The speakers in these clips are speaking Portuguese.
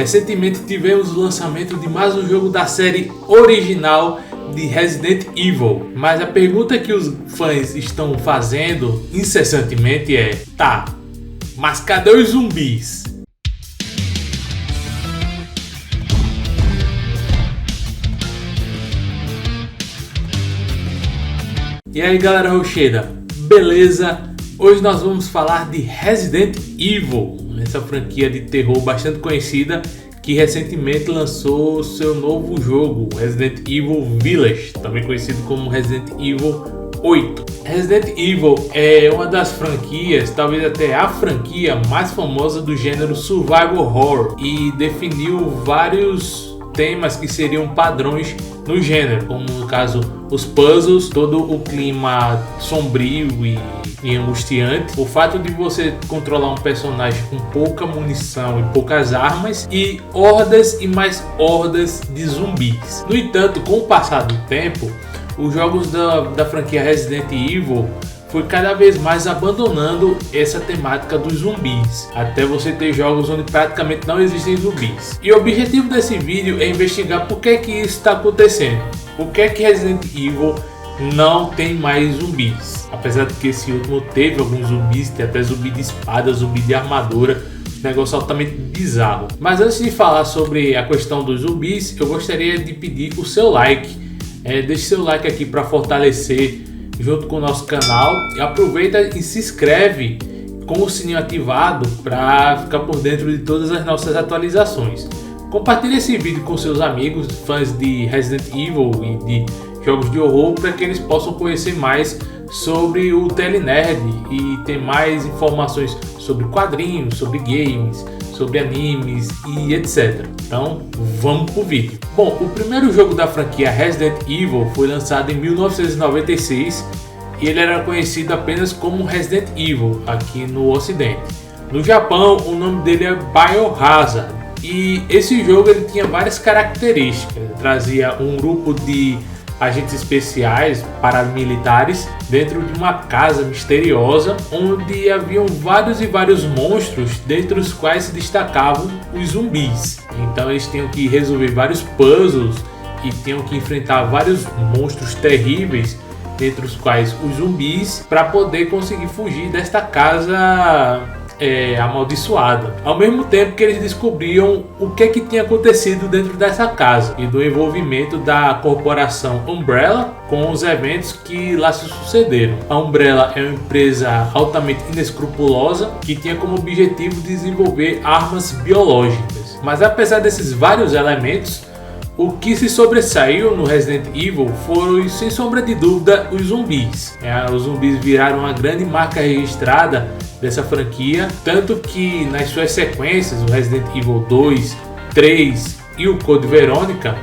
Recentemente tivemos o lançamento de mais um jogo da série original de Resident Evil, mas a pergunta que os fãs estão fazendo incessantemente é: tá, mas cadê os zumbis? E aí galera rocheira, beleza? Hoje nós vamos falar de Resident Evil, essa franquia de terror bastante conhecida que recentemente lançou seu novo jogo, Resident Evil Village, também conhecido como Resident Evil 8. Resident Evil é uma das franquias, talvez até a franquia mais famosa do gênero survival horror e definiu vários temas que seriam padrões no gênero, como no caso os puzzles, todo o clima sombrio e angustiante, o fato de você controlar um personagem com pouca munição e poucas armas e hordas e mais hordas de zumbis. No entanto, com o passar do tempo, os jogos da franquia Resident Evil foi cada vez mais abandonando essa temática dos zumbis, até você ter jogos onde praticamente não existem zumbis. E o objetivo desse vídeo é investigar por que isso está acontecendo, por que Resident Evil não tem mais zumbis, apesar de que esse último teve alguns zumbis, tem até zumbi de espada, zumbi de armadura, negócio altamente bizarro. Mas antes de falar sobre a questão dos zumbis, eu gostaria de pedir o seu like, deixe seu like aqui para fortalecer junto com o nosso canal, e aproveita e se inscreve com o sininho ativado para ficar por dentro de todas as nossas atualizações. Compartilhe esse vídeo com seus amigos, fãs de Resident Evil e de jogos de horror, para que eles possam conhecer mais sobre o Telenerd e ter mais informações sobre quadrinhos, sobre games, sobre animes e etc. Então vamos pro vídeo. Bom, o primeiro jogo da franquia Resident Evil foi lançado em 1996 e ele era conhecido apenas como Resident Evil aqui no ocidente. No Japão o nome dele é Biohazard e esse jogo ele tinha várias características. Ele trazia um grupo de agentes especiais paramilitares dentro de uma casa misteriosa onde haviam vários e vários monstros, dentre os quais se destacavam os zumbis. Então eles tinham que resolver vários puzzles e tinham que enfrentar vários monstros terríveis, dentre os quais os zumbis, para poder conseguir fugir desta casa amaldiçoada. Ao mesmo tempo que eles descobriam o que tinha acontecido dentro dessa casa e do envolvimento da corporação Umbrella com os eventos que lá se sucederam. A Umbrella é uma empresa altamente inescrupulosa que tinha como objetivo desenvolver armas biológicas. Mas apesar desses vários elementos, o que se sobressaiu no Resident Evil foram, sem sombra de dúvida, os zumbis. Os zumbis viraram uma grande marca registrada dessa franquia, tanto que nas suas sequências, o Resident Evil 2, 3 e o Code Veronica,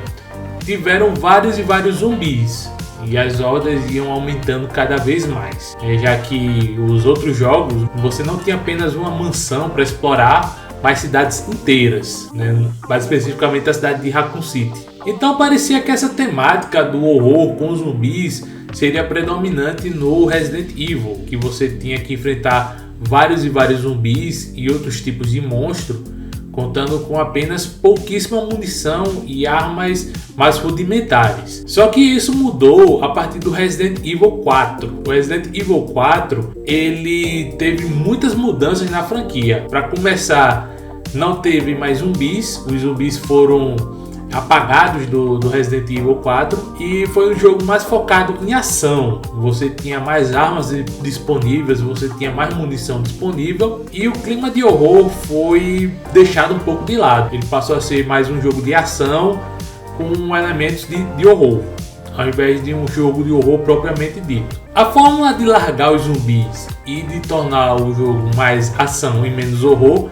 tiveram vários e vários zumbis. E as hordas iam aumentando cada vez mais, já que os outros jogos você não tinha apenas uma mansão para explorar, mas cidades inteiras, mais especificamente a cidade de Raccoon City. Então parecia que essa temática do horror com zumbis seria predominante no Resident Evil, que você tinha que enfrentar vários e vários zumbis e outros tipos de monstro, contando com apenas pouquíssima munição e armas mais rudimentares. Só que isso mudou a partir do Resident Evil 4. O Resident Evil 4 ele teve muitas mudanças na franquia. Para começar, não teve mais zumbis, os zumbis foram apagados do Resident Evil 4 e foi um jogo mais focado em ação. Você tinha mais armas disponíveis, você tinha mais munição disponível e o clima de horror foi deixado um pouco de lado. Ele passou a ser mais um jogo de ação com elementos de horror, ao invés de um jogo de horror propriamente dito. A fórmula de largar os zumbis e de tornar o jogo mais ação e menos horror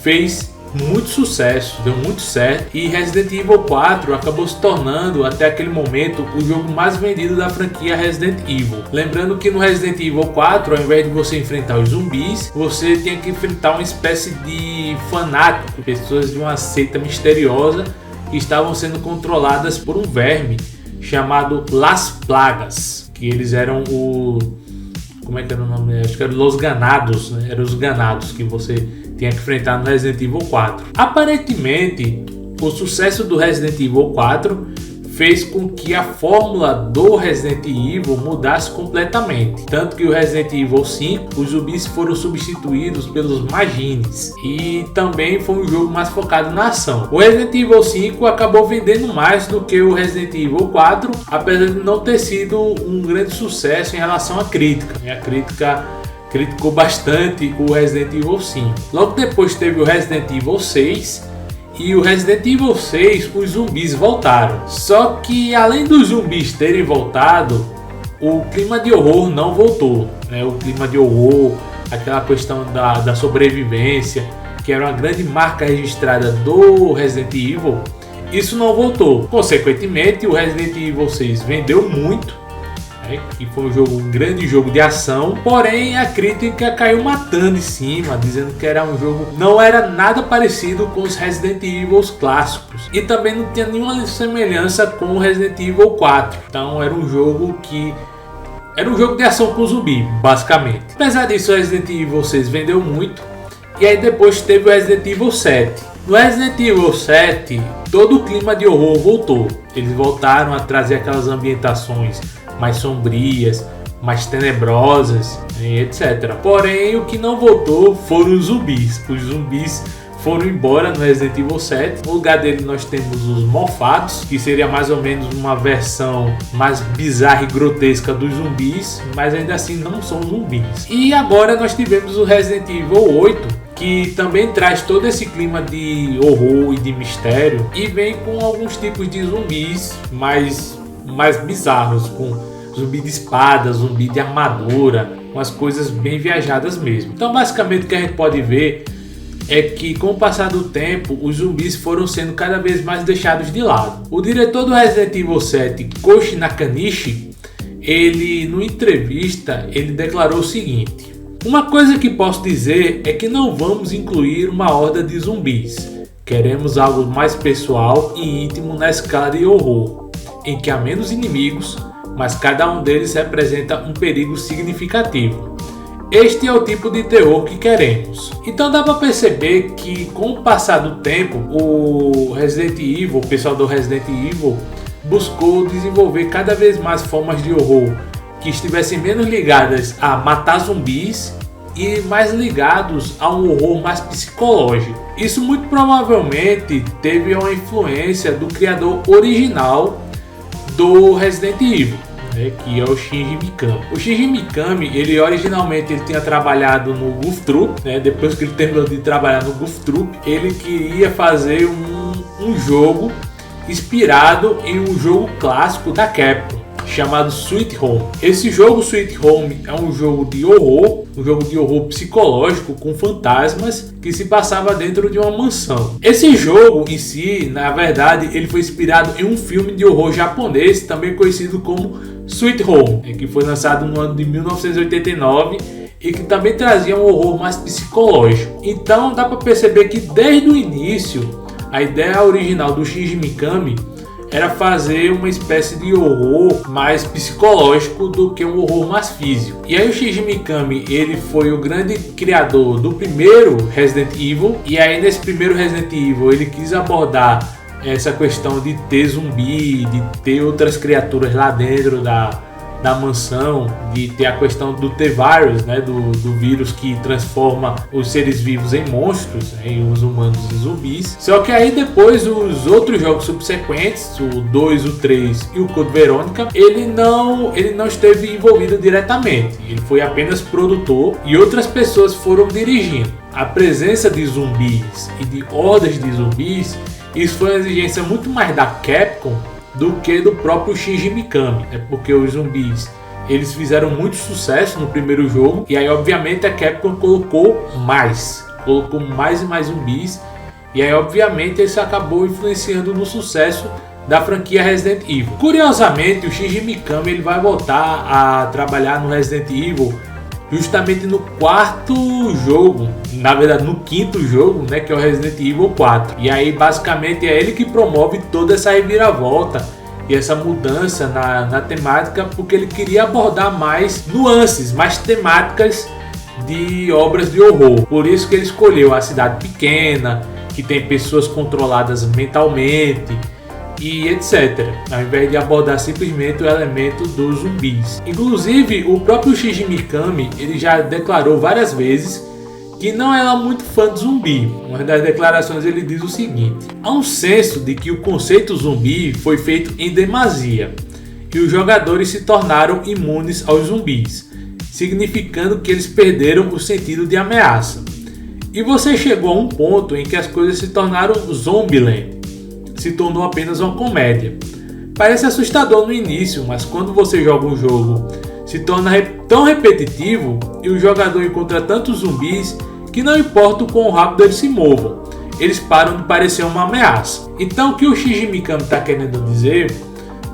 fez muito sucesso, deu muito certo, e Resident Evil 4 acabou se tornando até aquele momento o jogo mais vendido da franquia Resident Evil. Lembrando que no Resident Evil 4, ao invés de você enfrentar os zumbis, você tinha que enfrentar uma espécie de fanático, pessoas de uma seita misteriosa que estavam sendo controladas por um verme chamado Las Plagas, que eles eram como é que era o nome? Acho que eram Los Ganados, né? Eram os ganados que você tinha que enfrentar no Resident Evil 4. Aparentemente, o sucesso do Resident Evil 4 fez com que a fórmula do Resident Evil mudasse completamente. Tanto que o Resident Evil 5, os zumbis foram substituídos pelos Magines. E também foi um jogo mais focado na ação. O Resident Evil 5 acabou vendendo mais do que o Resident Evil 4, apesar de não ter sido um grande sucesso em relação à crítica. A crítica criticou bastante o Resident Evil 5. Logo depois teve o Resident Evil 6. E o Resident Evil 6, os zumbis voltaram. Só que além dos zumbis terem voltado, o clima de horror não voltou, né? O clima de horror, aquela questão da sobrevivência, que era uma grande marca registrada do Resident Evil, isso não voltou. Consequentemente, o Resident Evil 6 vendeu muito, que foi um grande jogo de ação, porém a crítica caiu matando em cima, dizendo que era um jogo, não era nada parecido com os Resident Evil clássicos e também não tinha nenhuma semelhança com o Resident Evil 4. Então era um jogo de ação com zumbi, basicamente. Apesar disso, o Resident Evil 6 vendeu muito, e aí depois teve o Resident Evil 7. No Resident Evil 7, todo o clima de horror voltou. Eles voltaram a trazer aquelas ambientações mais sombrias, mais tenebrosas, etc. Porém, o que não voltou foram os zumbis. Os zumbis foram embora no Resident Evil 7. No lugar dele nós temos os mofados, que seria mais ou menos uma versão mais bizarra e grotesca dos zumbis, mas ainda assim não são zumbis. E agora nós tivemos o Resident Evil 8, que também traz todo esse clima de horror e de mistério, e vem com alguns tipos de zumbis mais bizarros, com zumbi de espada, zumbi de armadura, umas coisas bem viajadas mesmo. Então basicamente o que a gente pode ver é que com o passar do tempo os zumbis foram sendo cada vez mais deixados de lado. O diretor do Resident Evil 7, Koji Nakanishi, numa entrevista, ele declarou o seguinte: uma coisa que posso dizer é que não vamos incluir uma horda de zumbis. Queremos algo mais pessoal e íntimo na escala de horror, em que há menos inimigos, mas cada um deles representa um perigo significativo. Este é o tipo de terror que queremos. Então dá para perceber que com o passar do tempo, o pessoal do Resident Evil buscou desenvolver cada vez mais formas de horror que estivessem menos ligadas a matar zumbis e mais ligados a um horror mais psicológico. Isso muito provavelmente teve uma influência do criador original do Resident Evil, que é o Shinji Mikami. O Shinji Mikami, originalmente tinha trabalhado no Goof Troop, depois que ele terminou de trabalhar no Goof Troop, ele queria fazer um jogo inspirado em um jogo clássico da Capcom, chamado Sweet Home. Esse jogo Sweet Home é um jogo de horror psicológico com fantasmas que se passava dentro de uma mansão. Esse jogo em si, na verdade, ele foi inspirado em um filme de horror japonês, também conhecido como Sweet Home, que foi lançado no ano de 1989 e que também trazia um horror mais psicológico. Então dá para perceber que desde o início a ideia original do Shinji Mikami era fazer uma espécie de horror mais psicológico do que um horror mais físico. E aí o Shinji Mikami, ele foi o grande criador do primeiro Resident Evil, e aí nesse primeiro Resident Evil ele quis abordar essa questão de ter zumbi, de ter outras criaturas lá dentro da mansão, de ter a questão do T-Virus, do vírus que transforma os seres vivos em monstros, e os humanos em zumbis. Só que aí depois os outros jogos subsequentes, o 2, o 3 e o Code Veronica, ele não esteve envolvido diretamente, ele foi apenas produtor e outras pessoas foram dirigindo. A presença de zumbis e de hordas de zumbis, isso foi uma exigência muito mais da Capcom do que do próprio Shinji Mikami, porque os zumbis eles fizeram muito sucesso no primeiro jogo, e aí obviamente a Capcom colocou mais e mais zumbis, e aí obviamente isso acabou influenciando no sucesso da franquia Resident Evil. Curiosamente, o Shinji Mikami ele vai voltar a trabalhar no Resident Evil justamente no quarto jogo, na verdade no quinto jogo, que é o Resident Evil 4. E aí basicamente é ele que promove toda essa reviravolta e essa mudança na temática, porque ele queria abordar mais nuances, mais temáticas de obras de horror. Por isso que ele escolheu a cidade pequena, que tem pessoas controladas mentalmente e etc, ao invés de abordar simplesmente o elemento dos zumbis. Inclusive, o próprio Shinji Mikami, ele já declarou várias vezes que não é lá muito fã de zumbi. Uma das declarações ele diz o seguinte: há um senso de que o conceito zumbi foi feito em demasia e os jogadores se tornaram imunes aos zumbis, significando que eles perderam o sentido de ameaça. E você chegou a um ponto em que as coisas se tornaram Zombieland, se tornou apenas uma comédia. Parece assustador no início, mas quando você joga um jogo, se torna tão repetitivo e o jogador encontra tantos zumbis que não importa o quão rápido eles se movam, eles param de parecer uma ameaça. Então o que o Shinji Mikami está querendo dizer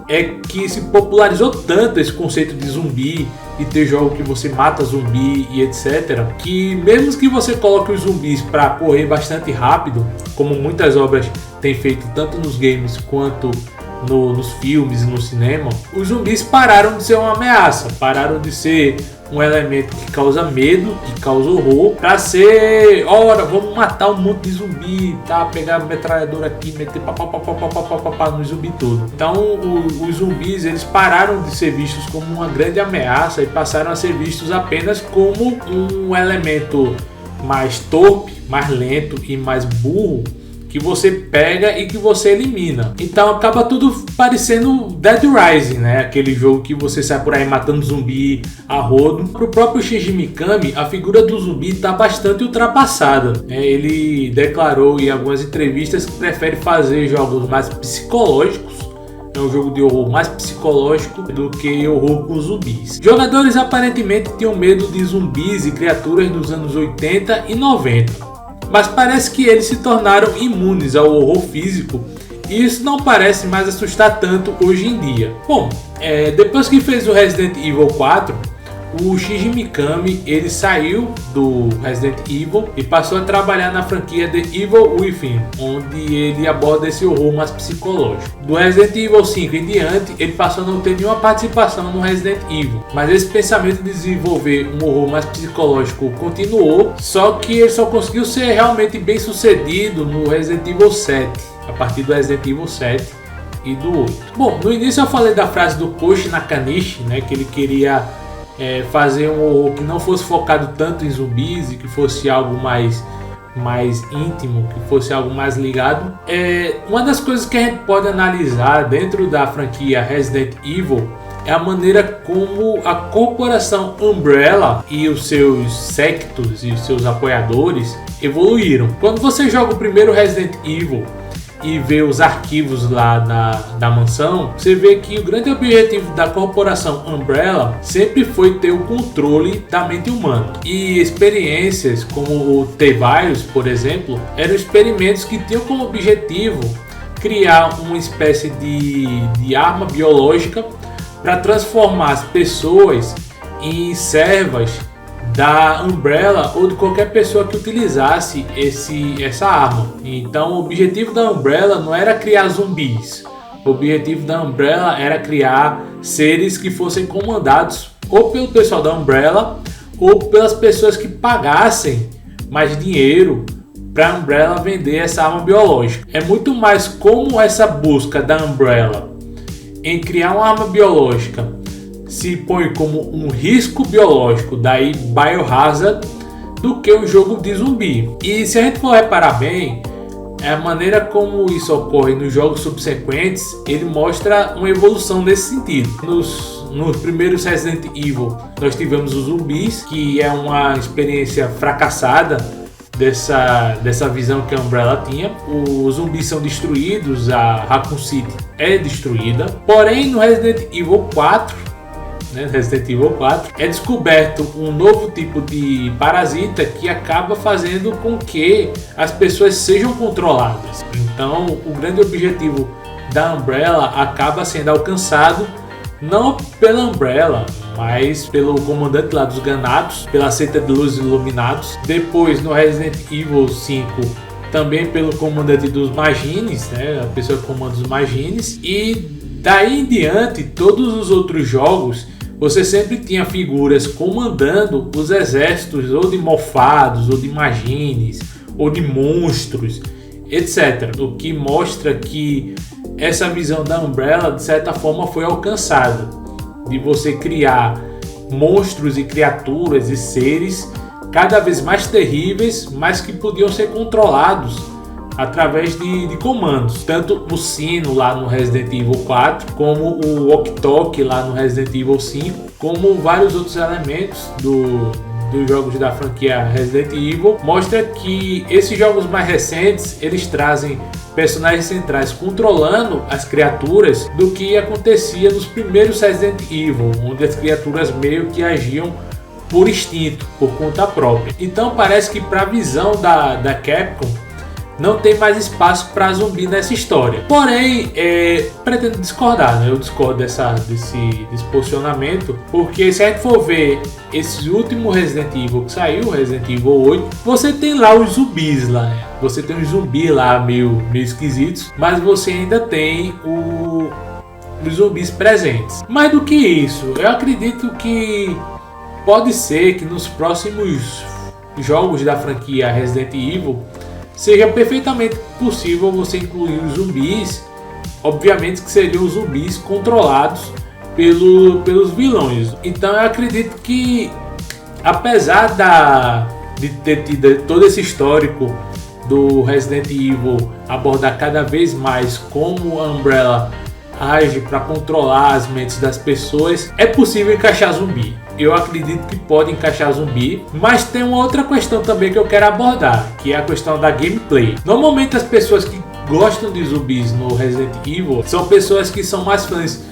é que se popularizou tanto esse conceito de zumbi e ter jogo que você mata zumbi e etc, que mesmo que você coloque os zumbis para correr bastante rápido, como muitas obras têm feito tanto nos games quanto nos filmes e no cinema, os zumbis pararam de ser uma ameaça, pararam de ser um elemento que causa medo, que causa horror, para ser, ora, vamos matar um monte de zumbi, tá? Pegar a metralhadora aqui, meter pá no zumbi todo. Então os zumbis, eles pararam de ser vistos como uma grande ameaça e passaram a ser vistos apenas como um elemento mais torpe, mais lento e mais burro, que você pega e que você elimina. Então acaba tudo parecendo Dead Rising, né? Aquele jogo que você sai por aí matando zumbi a rodo. Pro próprio Shinji Mikami, a figura do zumbi está bastante ultrapassada. Ele declarou em algumas entrevistas que prefere fazer jogos mais psicológicos. É um jogo de horror mais psicológico do que horror com zumbis. Jogadores aparentemente tinham medo de zumbis e criaturas dos anos 80 e 90. Mas parece que eles se tornaram imunes ao horror físico e isso não parece mais assustar tanto hoje em dia. Bom, depois que fez o Resident Evil 4, o Shinji Mikami ele saiu do Resident Evil e passou a trabalhar na franquia The Evil Within, onde ele aborda esse horror mais psicológico. Do Resident Evil 5 em diante, ele passou a não ter nenhuma participação no Resident Evil, mas esse pensamento de desenvolver um horror mais psicológico continuou, só que ele só conseguiu ser realmente bem sucedido no Resident Evil 7, a partir do Resident Evil 7 e do 8. Bom, no início eu falei da frase do Koji Nakanishi, né, que ele queria fazer um horror que não fosse focado tanto em zumbis e que fosse algo mais íntimo, que fosse algo mais ligado. Uma das coisas que a gente pode analisar dentro da franquia Resident Evil é a maneira como a corporação Umbrella e os seus séquitos e os seus apoiadores evoluíram. Quando você joga o primeiro Resident Evil e vê os arquivos lá da mansão, você vê que o grande objetivo da corporação Umbrella sempre foi ter o controle da mente humana. E experiências como o T-Virus, por exemplo, eram experimentos que tinham como objetivo criar uma espécie de arma biológica para transformar as pessoas em servas da Umbrella ou de qualquer pessoa que utilizasse essa arma. Então o objetivo da Umbrella não era criar zumbis. O objetivo da Umbrella era criar seres que fossem comandados ou pelo pessoal da Umbrella ou pelas pessoas que pagassem mais dinheiro para a Umbrella vender essa arma biológica. É muito mais como essa busca da Umbrella em criar uma arma biológica se põe como um risco biológico, daí Biohazard, do que o jogo de zumbi. E se a gente for reparar bem, a maneira como isso ocorre nos jogos subsequentes, ele mostra uma evolução nesse sentido. Nos primeiros Resident Evil nós tivemos os zumbis, que é uma experiência fracassada dessa visão que a Umbrella tinha. Os zumbis são destruídos, a Raccoon City é destruída. Porém, no Resident Evil 4, Resident Evil 4, é descoberto um novo tipo de parasita que acaba fazendo com que as pessoas sejam controladas. Então, o grande objetivo da Umbrella acaba sendo alcançado não pela Umbrella, mas pelo comandante lá dos Ganatos, pela seita de luzes iluminados. Depois, no Resident Evil 5, também pelo comandante dos Magines, a pessoa que comanda os Magines. E daí em diante, todos os outros jogos você sempre tinha figuras comandando os exércitos ou de Mofados, ou de Magines, ou de monstros, etc. O que mostra que essa visão da Umbrella, de certa forma, foi alcançada. De você criar monstros e criaturas e seres cada vez mais terríveis, mas que podiam ser controlados através de comandos. Tanto o sino lá no Resident Evil 4, como o walkie-talkie lá no Resident Evil 5, como vários outros elementos dos jogos da franquia Resident Evil, mostra que esses jogos mais recentes, eles trazem personagens centrais controlando as criaturas do que acontecia nos primeiros Resident Evil, onde as criaturas meio que agiam por instinto, por conta própria. Então parece que para a visão da Capcom não tem mais espaço para zumbi nessa história. Porém, pretendo discordar, né? Eu discordo desse posicionamento, porque se a gente for ver esse último Resident Evil que saiu, Resident Evil 8, você tem lá os zumbis lá, né? Você tem os zumbis lá meio esquisitos, mas você ainda tem os zumbis presentes. Mais do que isso, eu acredito que pode ser que nos próximos jogos da franquia Resident Evil seja perfeitamente possível você incluir os zumbis, obviamente que seriam os zumbis controlados pelos vilões. Então eu acredito que, apesar de ter tido todo esse histórico do Resident Evil abordar cada vez mais como a Umbrella age para controlar as mentes das pessoas, é possível encaixar zumbi. Eu acredito que pode encaixar zumbi, mas tem uma outra questão também que eu quero abordar, que é a questão da gameplay. Normalmente as pessoas que gostam de zumbis no Resident Evil são pessoas que são mais fãs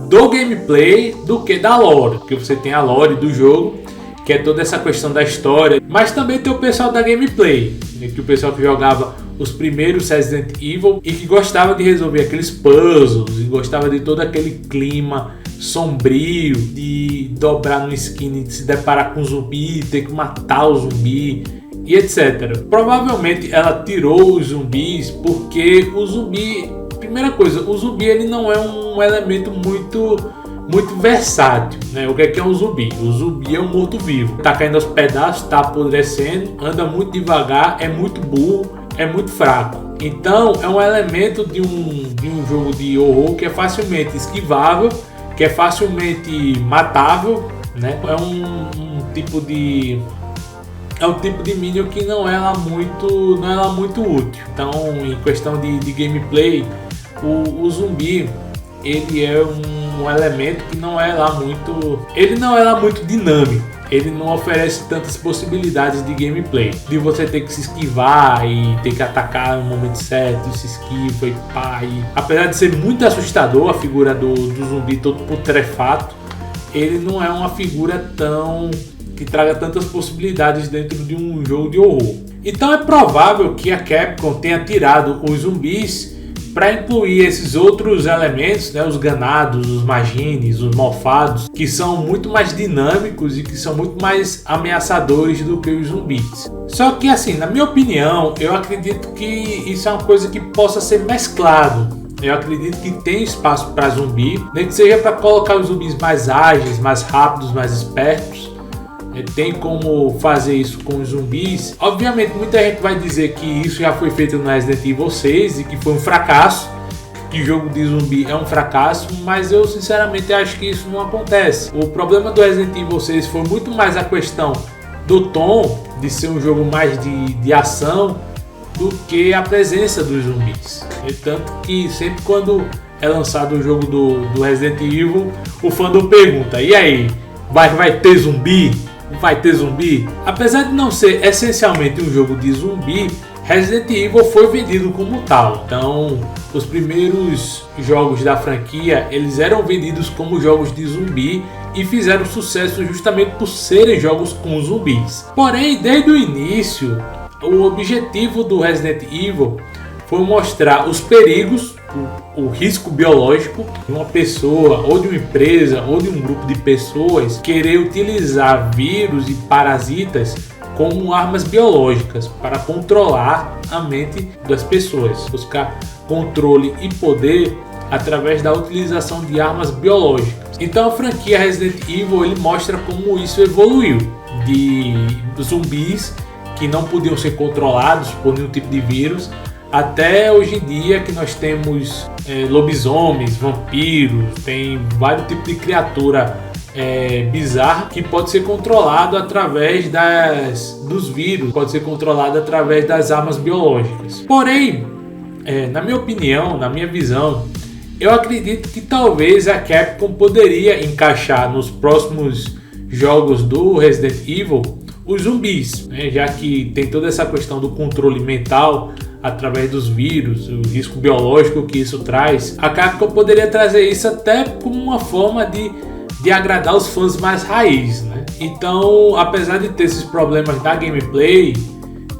do gameplay do que da lore, porque você tem a lore do jogo, que é toda essa questão da história, mas também tem o pessoal da gameplay, que o pessoal que jogava os primeiros Resident Evil e que gostava de resolver aqueles puzzles e gostava de todo aquele clima sombrio de dobrar no skin e se deparar com um zumbi, ter que matar o zumbi e etc. Provavelmente ela tirou os zumbis porque o zumbi, primeira coisa, o zumbi ele não é um elemento muito versátil, né? O que é um zumbi? O zumbi é um morto-vivo, tá caindo aos pedaços, tá apodrecendo, anda muito devagar, é muito burro, é muito fraco. Então é um elemento de um jogo de horror que é facilmente esquivável, que é facilmente matável, né? É um tipo de minion que não é lá muito útil. Então, em questão de gameplay, o zumbi ele é um elemento que não é lá muito dinâmico. Ele não oferece tantas possibilidades de gameplay, de você ter que se esquivar e ter que atacar no momento certo, e se esquiva e pá. Apesar de ser muito assustador a figura do zumbi todo putrefato, ele não é uma figura que traga tantas possibilidades dentro de um jogo de horror. Então é provável que a Capcom tenha tirado os zumbis para incluir esses outros elementos, né, os ganados, os magines, os mofados, que são muito mais dinâmicos e que são muito mais ameaçadores do que os zumbis. Só que assim, na minha opinião, eu acredito que isso é uma coisa que possa ser mesclado. Eu acredito que tem espaço para zumbi, nem que seja para colocar os zumbis mais ágeis, mais rápidos, mais espertos. Tem como fazer isso com os zumbis. Obviamente muita gente vai dizer que isso já foi feito no Resident Evil 6 e que foi um fracasso, que o jogo de zumbi é um fracasso, mas eu sinceramente acho que isso não acontece. O problema do Resident Evil 6 foi muito mais a questão do tom, de ser um jogo mais de ação, do que a presença dos zumbis. E tanto que sempre quando é lançado o jogo do Resident Evil, o fandom pergunta: e aí, vai ter zumbi? Vai ter zumbi? Apesar de não ser essencialmente um jogo de zumbi, Resident Evil foi vendido como tal. Então, os primeiros jogos da franquia, eles eram vendidos como jogos de zumbi e fizeram sucesso justamente por serem jogos com zumbis. Porém, desde o início, o objetivo do Resident Evil foi mostrar os perigos, o risco biológico de uma pessoa ou de uma empresa ou de um grupo de pessoas querer utilizar vírus e parasitas como armas biológicas para controlar a mente das pessoas, buscar controle e poder através da utilização de armas biológicas. Então a franquia Resident Evil ele mostra como isso evoluiu, de zumbis que não podiam ser controlados por nenhum tipo de vírus, até hoje em dia que nós temos lobisomens, vampiros, tem vários tipos de criatura bizarra que pode ser controlado através dos vírus, pode ser controlado através das armas biológicas. Porém, na minha opinião, na minha visão, eu acredito que talvez a Capcom poderia encaixar nos próximos jogos do Resident Evil os zumbis, né? Já que tem toda essa questão do controle mental através dos vírus, o risco biológico que isso traz. A Capcom poderia trazer isso até como uma forma de agradar os fãs mais raiz, né? Então, apesar de ter esses problemas da gameplay,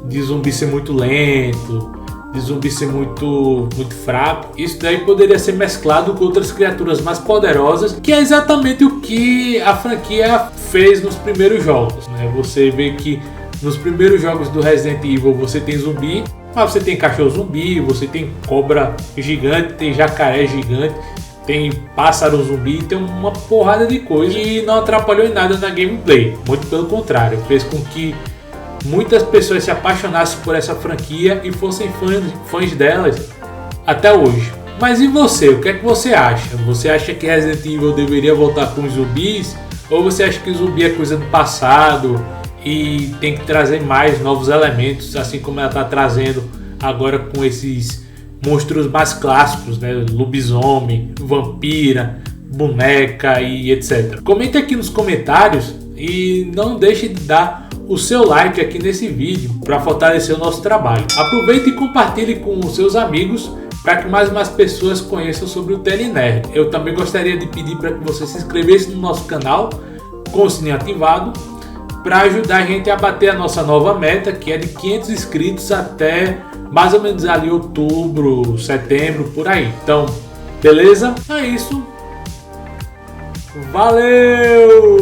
de zumbi ser muito lento, de zumbi ser muito fraco, isso daí poderia ser mesclado com outras criaturas mais poderosas, que é exatamente o que a franquia fez nos primeiros jogos, né? Você vê que nos primeiros jogos do Resident Evil você tem zumbi, mas você tem cachorro zumbi, você tem cobra gigante, tem jacaré gigante, tem pássaro zumbi, tem uma porrada de coisa e não atrapalhou em nada na gameplay, muito pelo contrário, fez com que muitas pessoas se apaixonassem por essa franquia e fossem fãs delas até hoje. Mas e você? O que é que você acha? Você acha que Resident Evil deveria voltar com os zumbis? Ou você acha que o zumbi é coisa do passado e tem que trazer mais novos elementos, assim como ela está trazendo agora com esses monstros mais clássicos, né? Lobisomem, vampira, boneca e etc. Comente aqui nos comentários e não deixe de dar o seu like aqui nesse vídeo para fortalecer o nosso trabalho. Aproveite e compartilhe com os seus amigos para que mais pessoas conheçam sobre o TNNerd. Eu também gostaria de pedir para que você se inscrevesse no nosso canal com o sininho ativado para ajudar a gente a bater a nossa nova meta, que é de 500 inscritos até mais ou menos ali outubro, setembro, por aí. Então, beleza? É isso. Valeu!